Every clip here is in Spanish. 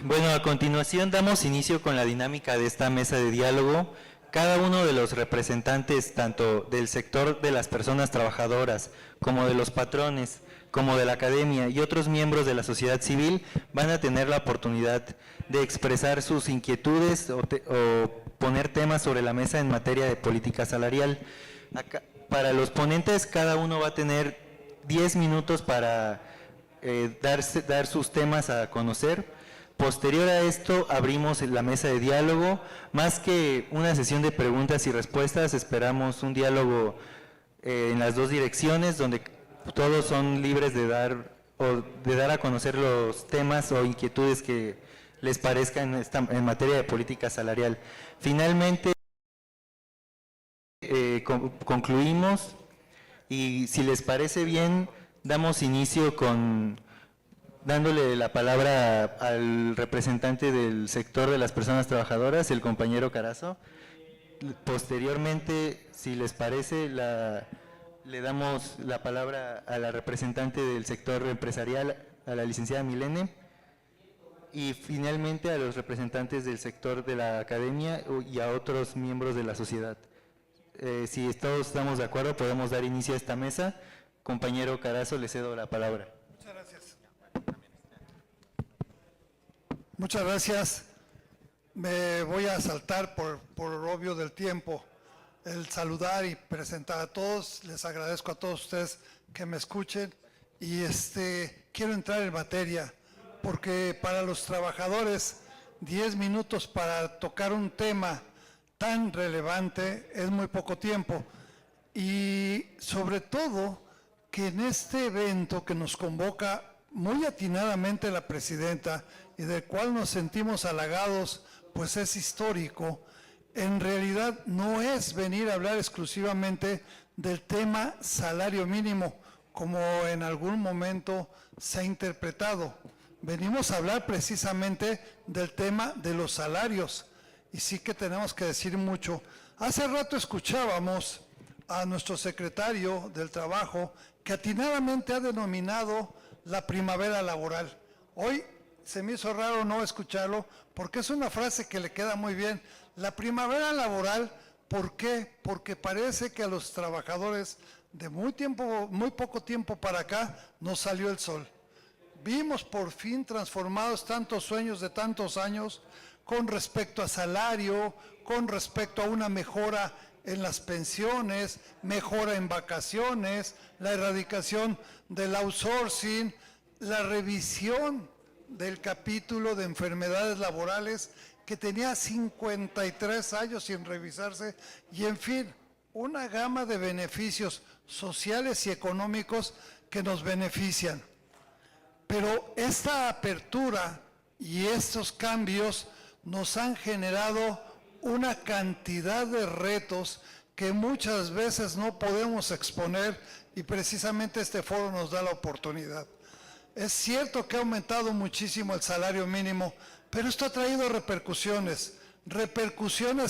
Bueno, a continuación damos inicio con la dinámica de esta mesa de diálogo. Cada uno de los representantes, tanto del sector de las personas trabajadoras, como de los patrones, como de la academia y otros miembros de la sociedad civil, van a tener la oportunidad de expresar sus inquietudes o poner temas sobre la mesa en materia de política salarial. Para los ponentes, cada uno va a tener 10 minutos para dar sus temas a conocer. Posterior a esto, abrimos la mesa de diálogo. Más que una sesión de preguntas y respuestas, esperamos un diálogo en las dos direcciones, donde todos son libres de dar a conocer los temas o inquietudes que les parezcan en materia de política salarial. Finalmente, concluimos y, si les parece bien, damos inicio dándole la palabra al representante del sector de las personas trabajadoras, el compañero Carazo. Posteriormente, si les parece, le damos la palabra a la representante del sector empresarial, a la licenciada Milene, y finalmente a los representantes del sector de la academia y a otros miembros de la sociedad. Si todos estamos de acuerdo, podemos dar inicio a esta mesa. Compañero Carazo, le cedo la palabra. Muchas gracias. Muchas gracias. Me voy a saltar por obvio del tiempo el saludar y presentar a todos. Les agradezco a todos ustedes que me escuchen y quiero entrar en materia porque para los trabajadores 10 minutos para tocar un tema tan relevante es muy poco tiempo, y sobre todo que en este evento que nos convoca muy atinadamente la presidenta y del cual nos sentimos halagados, pues es histórico, en realidad no es venir a hablar exclusivamente del tema salario mínimo, como en algún momento se ha interpretado. Venimos a hablar precisamente del tema de los salarios, y sí que tenemos que decir mucho. Hace rato escuchábamos a nuestro secretario del Trabajo, que atinadamente ha denominado la primavera laboral. Hoy se me hizo raro no escucharlo, porque es una frase que le queda muy bien. La primavera laboral, ¿por qué? Porque parece que a los trabajadores de muy poco tiempo para acá nos salió el sol. Vimos por fin transformados tantos sueños de tantos años con respecto a salario, con respecto a una mejora en las pensiones, mejora en vacaciones, la erradicación del outsourcing, la revisión del capítulo de enfermedades laborales que tenía 53 años sin revisarse, y en fin, una gama de beneficios sociales y económicos que nos benefician. Pero esta apertura y estos cambios nos han generado una cantidad de retos que muchas veces no podemos exponer, y precisamente este foro nos da la oportunidad. Es cierto que ha aumentado muchísimo el salario mínimo, pero esto ha traído repercusiones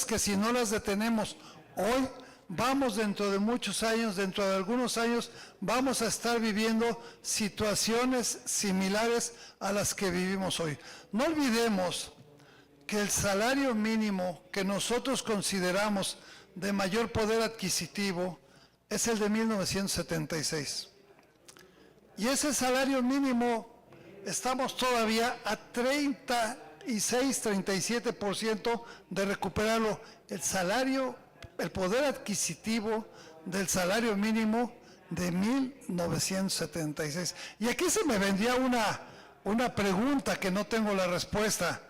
que si no las detenemos hoy, vamos dentro de muchos años, dentro de algunos años, vamos a estar viviendo situaciones similares a las que vivimos hoy. No olvidemos que el salario mínimo que nosotros consideramos de mayor poder adquisitivo es el de 1976. Y ese salario mínimo estamos todavía a 37% de recuperarlo. El poder adquisitivo del salario mínimo de 1976. Y aquí se me vendría una pregunta que no tengo la respuesta.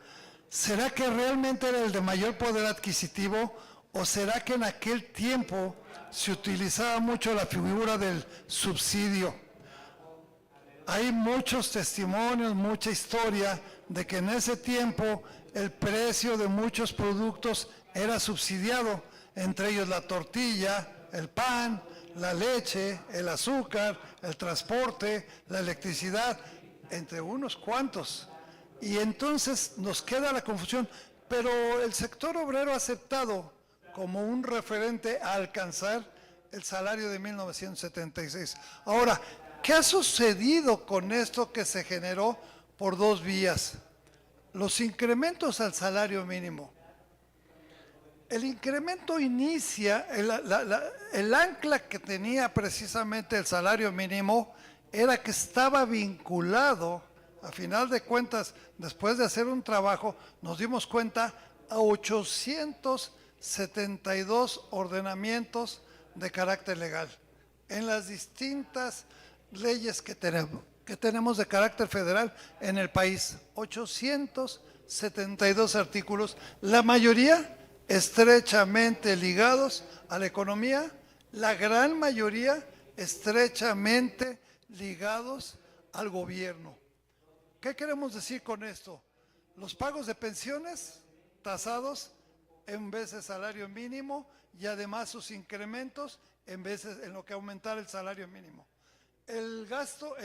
¿Será que realmente era el de mayor poder adquisitivo, o será que en aquel tiempo se utilizaba mucho la figura del subsidio? Hay muchos testimonios, mucha historia de que en ese tiempo el precio de muchos productos era subsidiado, entre ellos la tortilla, el pan, la leche, el azúcar, el transporte, la electricidad, entre unos cuantos. Y entonces nos queda la confusión, pero el sector obrero ha aceptado como un referente a alcanzar el salario de 1976. Ahora, ¿qué ha sucedido con esto que se generó por dos vías? los incrementos al salario mínimo. El incremento inicia, el ancla que tenía precisamente el salario mínimo era que estaba vinculado, a final de cuentas, después de hacer un trabajo, nos dimos cuenta a 872 ordenamientos de carácter legal en las distintas leyes que tenemos de carácter federal en el país. 872 artículos, la mayoría estrechamente ligados a la economía, la gran mayoría estrechamente ligados al gobierno. ¿Qué queremos decir con esto? Los pagos de pensiones tasados en vez de salario mínimo y además sus incrementos en lo que aumentara el salario mínimo. El gasto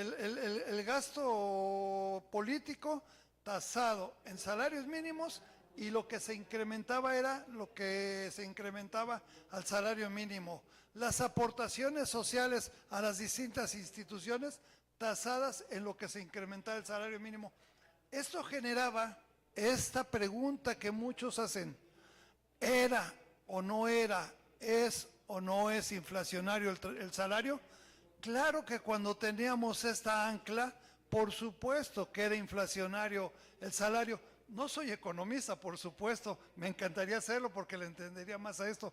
político tasado en salarios mínimos, y lo que se incrementaba era lo que se incrementaba al salario mínimo. Las aportaciones sociales a las distintas instituciones tasadas en lo que se incrementaba el salario mínimo. Esto generaba esta pregunta que muchos hacen: ¿era o no era, es o no es inflacionario el salario? Claro que cuando teníamos esta ancla, por supuesto que era inflacionario el salario. No soy economista, por supuesto, me encantaría hacerlo porque le entendería más a esto,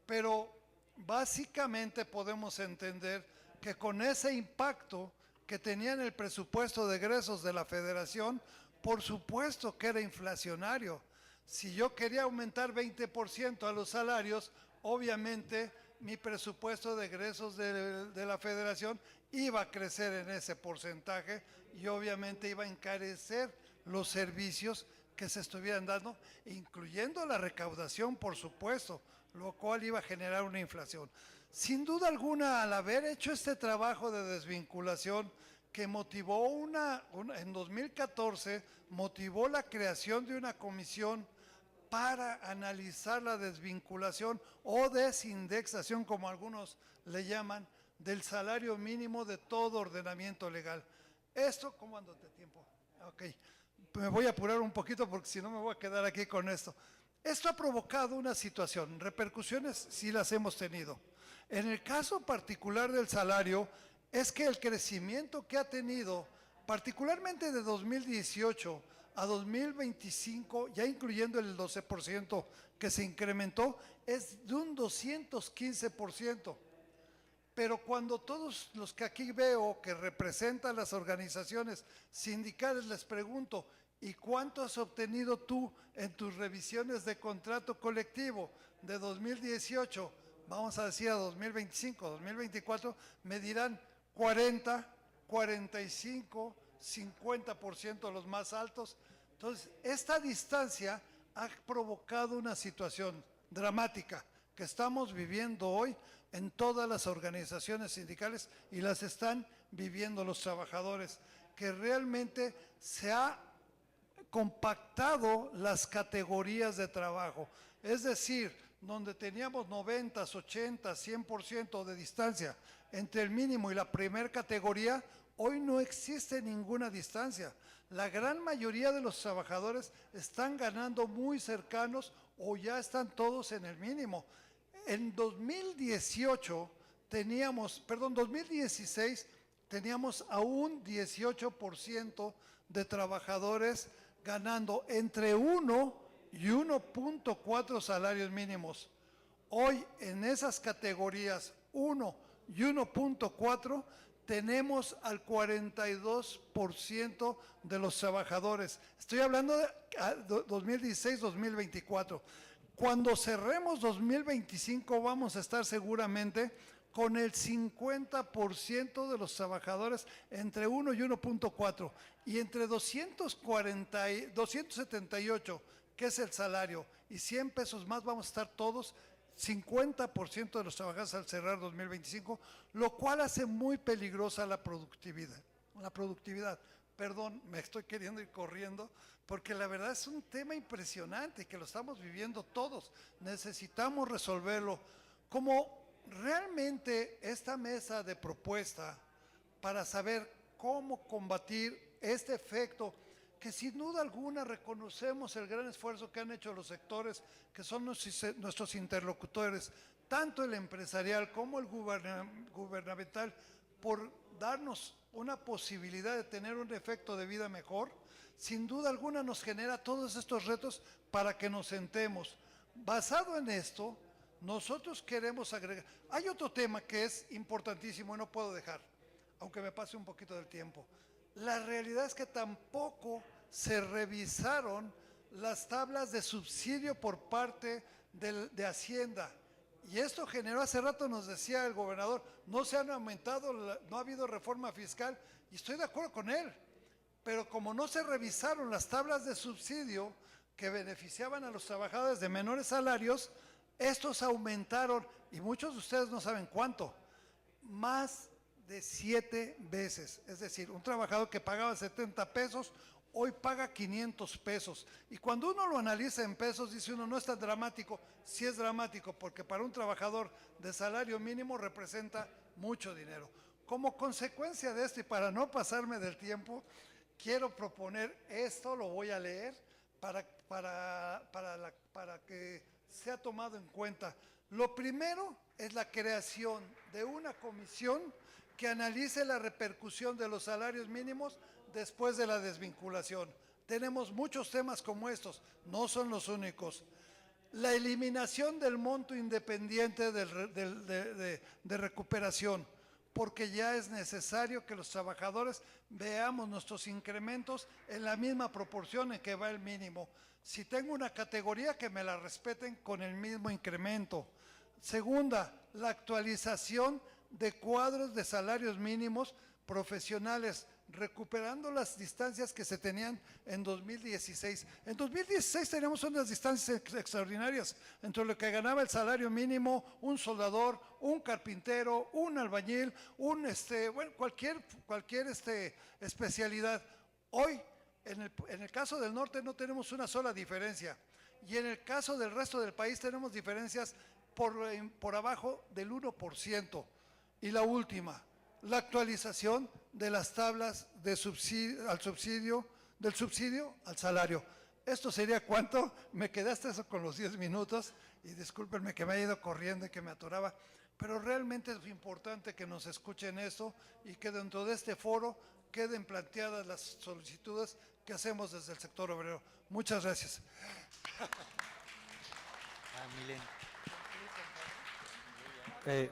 pero básicamente podemos entender que con ese impacto que tenía en el presupuesto de egresos de la Federación, por supuesto que era inflacionario. Si yo quería aumentar 20% a los salarios, obviamente mi presupuesto de egresos de la Federación iba a crecer en ese porcentaje y obviamente iba a encarecer los servicios que se estuvieran dando, incluyendo la recaudación, por supuesto, lo cual iba a generar una inflación. Sin duda alguna, al haber hecho este trabajo de desvinculación que motivó en 2014, motivó la creación de una comisión para analizar la desvinculación o desindexación, como algunos le llaman, del salario mínimo de todo ordenamiento legal. Esto, ¿cómo ando de tiempo? Ok, me voy a apurar un poquito porque si no me voy a quedar aquí con esto. Esto ha provocado una situación, repercusiones sí las hemos tenido. En el caso particular del salario, es que el crecimiento que ha tenido, particularmente de 2018 a 2025, ya incluyendo el 12% que se incrementó, es de un 215%. Pero cuando todos los que aquí veo que representan las organizaciones sindicales les pregunto, ¿y cuánto has obtenido tú en tus revisiones de contrato colectivo de 2018? Vamos a decir a 2025, 2024, me dirán 40, 45, 50% los más altos. Entonces, esta distancia ha provocado una situación dramática que estamos viviendo hoy en todas las organizaciones sindicales y las están viviendo los trabajadores, que realmente se ha compactado las categorías de trabajo. Es decir, donde teníamos 90, 80, 100% de distancia entre el mínimo y la primera categoría, hoy no existe ninguna distancia. La gran mayoría de los trabajadores están ganando muy cercanos o ya están todos en el mínimo. En 2016 teníamos aún 18% de trabajadores ganando entre 1 y 1.4 salarios mínimos. Hoy en esas categorías 1 y 1.4 tenemos al 42% de los trabajadores. Estoy hablando de 2016-2024. Cuando cerremos 2025 vamos a estar seguramente con el 50% de los trabajadores entre 1 y 1.4 y entre 278, que es el salario, y 100 pesos más vamos a estar todos 50% de los trabajadores al cerrar 2025, lo cual hace muy peligrosa la productividad. Perdón, me estoy queriendo ir corriendo, porque la verdad es un tema impresionante que lo estamos viviendo todos. Necesitamos resolverlo. Como realmente esta mesa de propuesta para saber cómo combatir este efecto que sin duda alguna reconocemos el gran esfuerzo que han hecho los sectores, que son nuestros interlocutores, tanto el empresarial como el gubernamental, por darnos una posibilidad de tener un efecto de vida mejor. Sin duda alguna nos genera todos estos retos para que nos sentemos. Basado en esto, nosotros queremos agregar, hay otro tema que es importantísimo y no puedo dejar, aunque me pase un poquito del tiempo. La realidad es que tampoco se revisaron las tablas de subsidio por parte de Hacienda. Y esto generó, hace rato nos decía el gobernador, no se han aumentado, no ha habido reforma fiscal, y estoy de acuerdo con él. Pero como no se revisaron las tablas de subsidio que beneficiaban a los trabajadores de menores salarios, estos aumentaron, y muchos de ustedes no saben cuánto, más de 7 veces. Es decir, un trabajador que pagaba 70 pesos, hoy paga 500 pesos. Y cuando uno lo analiza en pesos, dice uno, no es tan dramático. Sí es dramático, porque para un trabajador de salario mínimo representa mucho dinero. Como consecuencia de esto, y para no pasarme del tiempo, quiero proponer esto, lo voy a leer, para que sea tomado en cuenta. Lo primero es la creación de una comisión que analice la repercusión de los salarios mínimos después de la desvinculación. Tenemos muchos temas como estos, no son los únicos. La eliminación del monto independiente de recuperación, porque ya es necesario que los trabajadores veamos nuestros incrementos en la misma proporción en que va el mínimo. Si tengo una categoría, que me la respeten con el mismo incremento. Segunda, la actualización de cuadros de salarios mínimos profesionales, recuperando las distancias que se tenían en 2016. En 2016 teníamos unas distancias extraordinarias entre lo que ganaba el salario mínimo, un soldador, un carpintero, un albañil, cualquier especialidad. Hoy, en el caso del norte no tenemos una sola diferencia, y en el caso del resto del país tenemos diferencias por abajo del 1%. Y la última, la actualización de las tablas de del subsidio al salario. Esto sería cuánto, me quedé hasta eso con los 10 minutos, y discúlpenme que me haya ido corriendo y que me atoraba, pero realmente es importante que nos escuchen esto y que dentro de este foro queden planteadas las solicitudes que hacemos desde el sector obrero. Muchas gracias.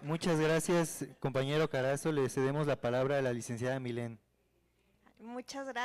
Muchas gracias, compañero Carazo. Le cedemos la palabra a la licenciada Milén. Muchas gracias.